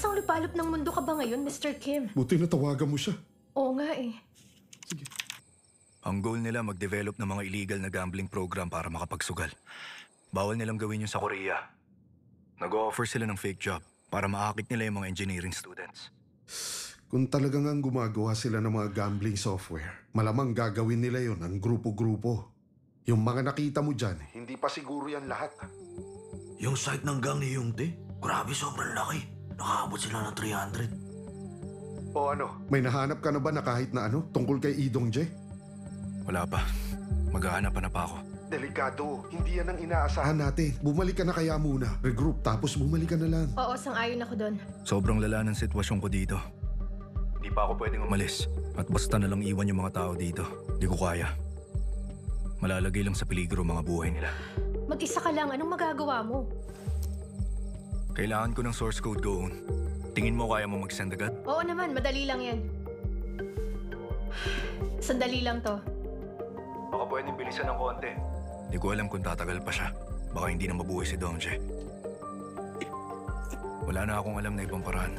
Asang lupalop ng mundo ka ba ngayon, Mr. Kim? Buti natawagan mo siya. Oo nga eh. Sige. Ang goal nila mag-develop ng mga illegal na gambling program para makapagsugal. Bawal nilang gawin yun sa Korea. Nag-o-offer sila ng fake job para maakit nila yung mga engineering students. Kung talagang ang gumagawa sila ng mga gambling software, malamang gagawin nila yon ang grupo-grupo. Yung mga nakita mo dyan, hindi pa siguro yan lahat. Yung site ng gang ni Yungte, grabe sobrang laki. Nakaabot sila ng 300. O ano, may nahanap ka na ba na kahit na ano tungkol kay Idong Jae? Wala pa. Maghahanap pa ako. Delikado, hindi yan ang inaasahan natin. Bumalik ka na kaya muna. Regroup, tapos bumalik ka na lang. Oo, sang-ayon ako doon. Sobrang lala ng sitwasyon ko dito. Hindi pa ako pwedeng umalis. At basta na lang iwan yung mga tao dito. Hindi ko kaya. Malalagay lang sa peligro mga buhay nila. Mag-isa ka lang, anong magagawa mo? Kailangan ko ng source code Goon. Tingin mo kaya mo mag-send agad? Oo naman, madali lang yan. Sandali lang to. Baka pwedeng bilisan ng konti. Hindi ko alam kung tatagal pa siya. Baka hindi na mabuhay si Dongjae. Wala na akong alam na ibang paraan.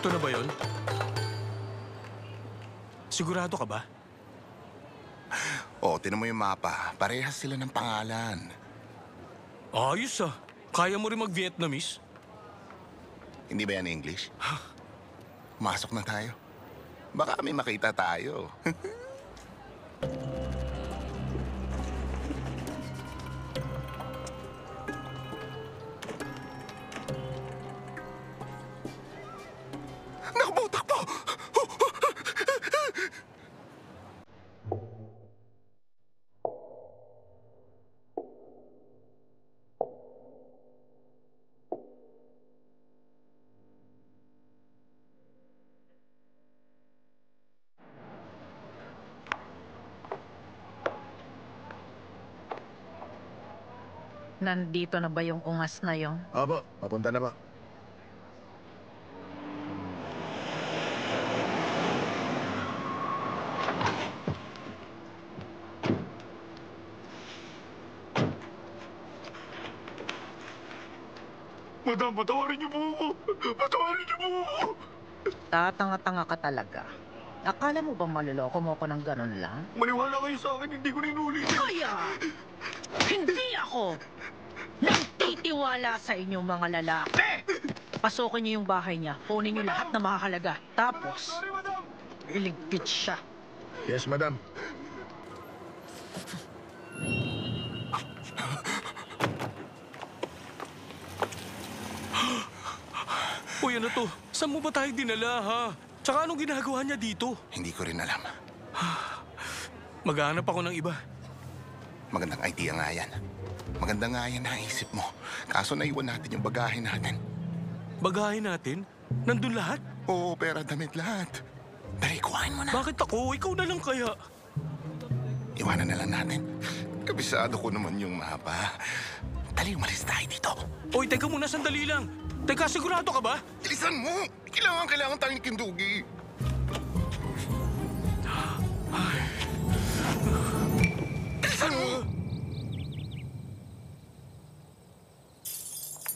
Ito na ba yun? Sigurado ka ba? Oh, tinan mo yung mapa. Parehas sila ng pangalan. Ayos ah. Kaya mo rin mag-Vietnamese? Hindi ba yan English? Masok na tayo. Baka may makita tayo. Naku, takbo! Nandito na ba yung ungas na yun? Opo, papunta na ba? Madam, patawarin niyo po ako! Patawarin niyo po ako! Tatanga-tanga ka talaga. Akala mo bang maluloko mo ko ng ganun lang? Maniwala kayo sa akin, hindi ko na inulit. Kaya, hindi ako nagtitiwala sa inyong mga lalaki. Pasukin niyo yung bahay niya, kunin niyo lahat na makakalaga. Tapos, iligpit siya. Yes, madam. Uy, ano to? Saan mo ba tayo dinala, ha? Tsaka anong ginagawa niya dito? Hindi ko rin alam. Maghahanap ako ng iba. Magandang idea nga yan. Maganda nga yan naisip mo. Kaso naiwan natin yung bagahe natin. Bagahe natin? Nandun lahat? Oo, pera, damit, lahat. Dali, kuhain mo na. Bakit ako? Ikaw na lang kaya. Iwanan na lang natin. Kabisado ko naman yung mapa. Dali, umalis tayo dito. Uy, teka muna, sandali lang. Teka, sigurado ka ba? Bilisan mo! Kailangan tayo ni Kindugi.